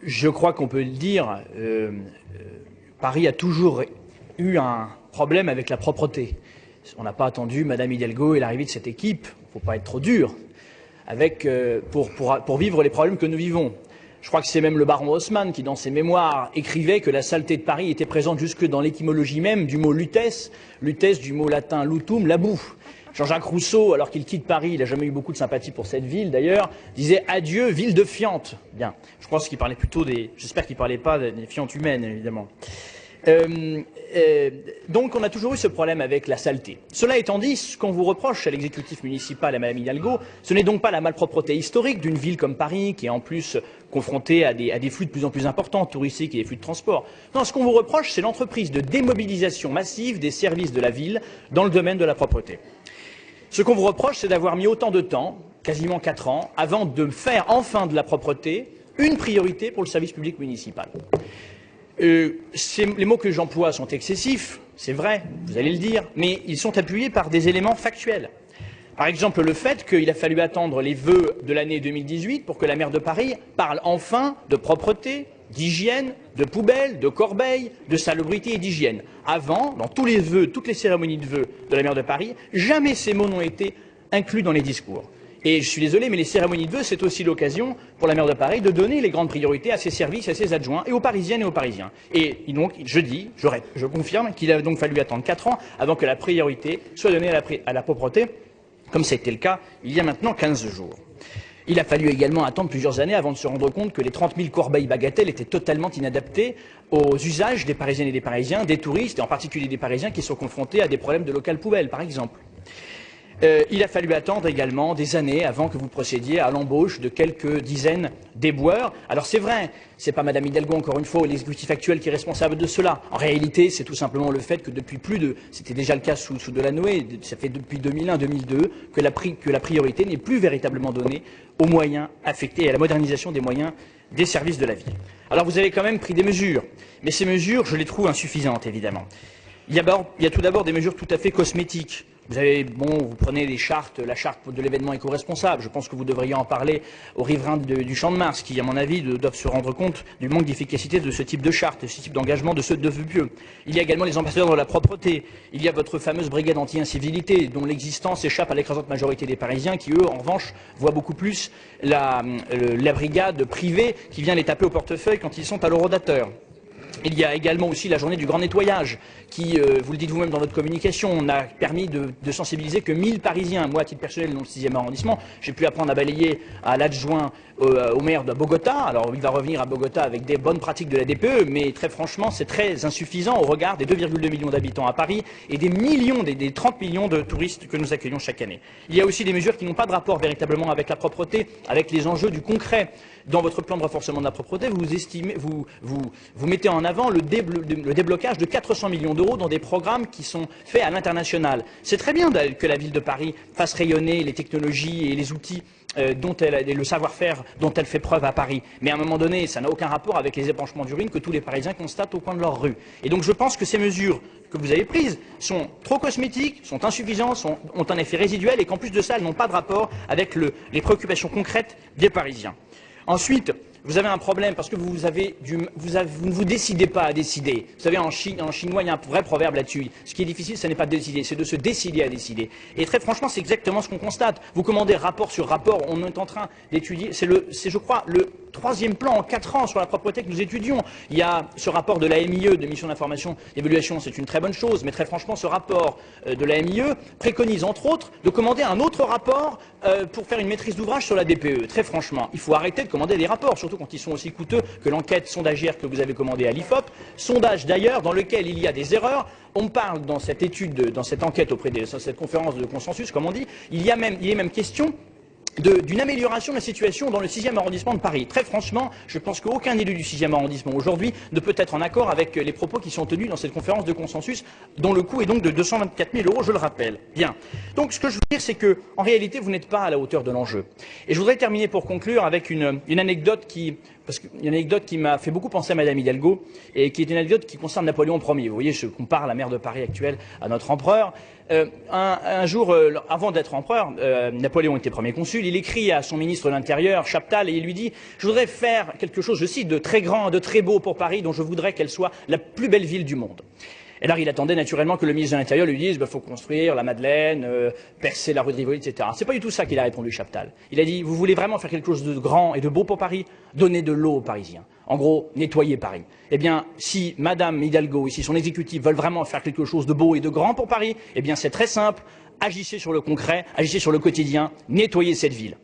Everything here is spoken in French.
Je crois qu'on peut le dire, Paris a toujours eu un problème avec la propreté. On n'a pas attendu Madame Hidalgo et l'arrivée de cette équipe, il ne faut pas être trop dur, pour vivre les problèmes que nous vivons. Je crois que c'est même le baron Haussmann qui, dans ses mémoires, écrivait que la saleté de Paris était présente jusque dans l'étymologie même du mot lutès du mot latin lutum, la boue. Jean-Jacques Rousseau, alors qu'il quitte Paris, il n'a jamais eu beaucoup de sympathie pour cette ville d'ailleurs, disait « Adieu, ville de fientes ». Bien, je pense qu'il parlait plutôt j'espère qu'il ne parlait pas des fientes humaines, évidemment. Donc on a toujours eu ce problème avec la saleté. Cela étant dit, ce qu'on vous reproche à l'exécutif municipal, à Mme Hidalgo, ce n'est donc pas la malpropreté historique d'une ville comme Paris, qui est en plus confrontée à des flux de plus en plus importants, touristiques et des flux de transport. Non, ce qu'on vous reproche, c'est l'entreprise de démobilisation massive des services de la ville dans le domaine de la propreté. Ce qu'on vous reproche, c'est d'avoir mis autant de temps, quasiment 4 ans, avant de faire enfin de la propreté une priorité pour le service public municipal. Les mots que j'emploie sont excessifs, c'est vrai, vous allez le dire, mais ils sont appuyés par des éléments factuels. Par exemple, le fait qu'il a fallu attendre les vœux de l'année 2018 pour que la maire de Paris parle enfin de propreté, d'hygiène, de poubelles, de corbeilles, de salubrité et d'hygiène. Avant, dans tous les vœux, toutes les cérémonies de vœux de la maire de Paris, jamais ces mots n'ont été inclus dans les discours. Et je suis désolé, mais les cérémonies de vœux, c'est aussi l'occasion pour la maire de Paris de donner les grandes priorités à ses services, à ses adjoints et aux Parisiennes et aux Parisiens. Et donc, je confirme qu'il a donc fallu attendre 4 ans avant que la priorité soit donnée à la propreté, comme c'était le cas il y a maintenant 15 jours. Il a fallu également attendre plusieurs années avant de se rendre compte que les 30 000 corbeilles bagatelles étaient totalement inadaptées aux usages des Parisiennes et des Parisiens, des touristes, et en particulier des Parisiens qui sont confrontés à des problèmes de local poubelle, par exemple. Il a fallu attendre également des années avant que vous procédiez à l'embauche de quelques dizaines d'éboueurs. Alors c'est vrai, c'est pas Madame Hidalgo, encore une fois, ou l'exécutif actuel qui est responsable de cela. En réalité, c'est tout simplement le fait que depuis c'était déjà le cas sous Delanoë, ça fait depuis 2001-2002 que la priorité n'est plus véritablement donnée aux moyens affectés et à la modernisation des moyens des services de la ville. Alors vous avez quand même pris des mesures, mais ces mesures, je les trouve insuffisantes, évidemment. Il y a tout d'abord des mesures tout à fait cosmétiques. Vous prenez la charte de l'événement éco-responsable. Je pense que vous devriez en parler aux riverains du Champ de Mars, qui, à mon avis, doivent se rendre compte du manque d'efficacité de ce type de charte, de ce type d'engagement de vœux pieux. Il y a également les ambassadeurs de la propreté. Il y a votre fameuse brigade anti-incivilité, dont l'existence échappe à l'écrasante majorité des Parisiens, qui, eux, en revanche, voient beaucoup plus la brigade privée qui vient les taper au portefeuille quand ils sont à l'horodateur. Il y a également aussi la journée du grand nettoyage qui, vous le dites vous-même dans votre communication, n'a permis de sensibiliser que 1000 Parisiens. Moi, à titre personnel, dans le 6e arrondissement, j'ai pu apprendre à balayer à l'adjoint au maire de Bogota. Alors, il va revenir à Bogota avec des bonnes pratiques de la DPE, mais très franchement, c'est très insuffisant au regard des 2,2 millions d'habitants à Paris et des 30 millions de touristes que nous accueillons chaque année. Il y a aussi des mesures qui n'ont pas de rapport véritablement avec la propreté, avec les enjeux du concret. Dans votre plan de renforcement de la propreté, vous mettez en avant le déblocage de 400 millions d'euros dans des programmes qui sont faits à l'international. C'est très bien que la ville de Paris fasse rayonner les technologies et les outils et le savoir-faire dont elle fait preuve à Paris. Mais à un moment donné, ça n'a aucun rapport avec les épanchements d'urine que tous les Parisiens constatent au coin de leur rue. Et donc je pense que ces mesures que vous avez prises sont trop cosmétiques, sont insuffisantes, ont un effet résiduel et qu'en plus de ça, elles n'ont pas de rapport avec les préoccupations concrètes des Parisiens. Ensuite, vous avez un problème parce que vous ne vous décidez pas à décider. Vous savez, en chinois, il y a un vrai proverbe là-dessus. Ce qui est difficile, ce n'est pas de décider, c'est de se décider à décider. Et très franchement, c'est exactement ce qu'on constate. Vous commandez rapport sur rapport, on est en train d'étudier, c'est je crois, le 3e plan en 4 ans sur la propreté que nous étudions. Il y a ce rapport de la MIE, de mission d'information d'évaluation, c'est une très bonne chose, mais très franchement, ce rapport de la MIE préconise entre autres de commander un autre rapport pour faire une maîtrise d'ouvrage sur la DPE. Très franchement, il faut arrêter de commander des rapports, surtout quand ils sont aussi coûteux que l'enquête sondagière que vous avez commandée à l'IFOP, sondage d'ailleurs dans lequel il y a des erreurs. On parle dans cette étude, dans cette enquête dans cette conférence de consensus, comme on dit, il est même question d'une amélioration de la situation dans le 6e arrondissement de Paris. Très franchement, je pense qu'aucun élu du 6e arrondissement aujourd'hui ne peut être en accord avec les propos qui sont tenus dans cette conférence de consensus, dont le coût est donc de 224 000 €, je le rappelle. Bien. Donc ce que je veux dire, c'est qu'en réalité, vous n'êtes pas à la hauteur de l'enjeu. Et je voudrais terminer pour conclure avec une anecdote qui parce qu'il y a une anecdote qui m'a fait beaucoup penser à Madame Hidalgo, et qui est une anecdote qui concerne Napoléon Ier. Vous voyez, je compare la maire de Paris actuelle à notre empereur. Un jour, avant d'être empereur, Napoléon était premier consul, il écrit à son ministre de l'Intérieur, Chaptal, et il lui dit « Je voudrais faire quelque chose, je cite, de très grand, de très beau pour Paris, dont je voudrais qu'elle soit la plus belle ville du monde. » Et alors il attendait naturellement que le ministre de l'Intérieur lui dise faut construire la Madeleine, percer la rue de Rivoli, etc. C'est pas du tout ça qu'il a répondu, Chaptal. Il a dit vous voulez vraiment faire quelque chose de grand et de beau pour Paris? Donnez de l'eau aux Parisiens. En gros, nettoyez Paris. Eh bien, si Madame Hidalgo et si son exécutif veulent vraiment faire quelque chose de beau et de grand pour Paris, eh bien c'est très simple. Agissez sur le concret, agissez sur le quotidien, nettoyez cette ville.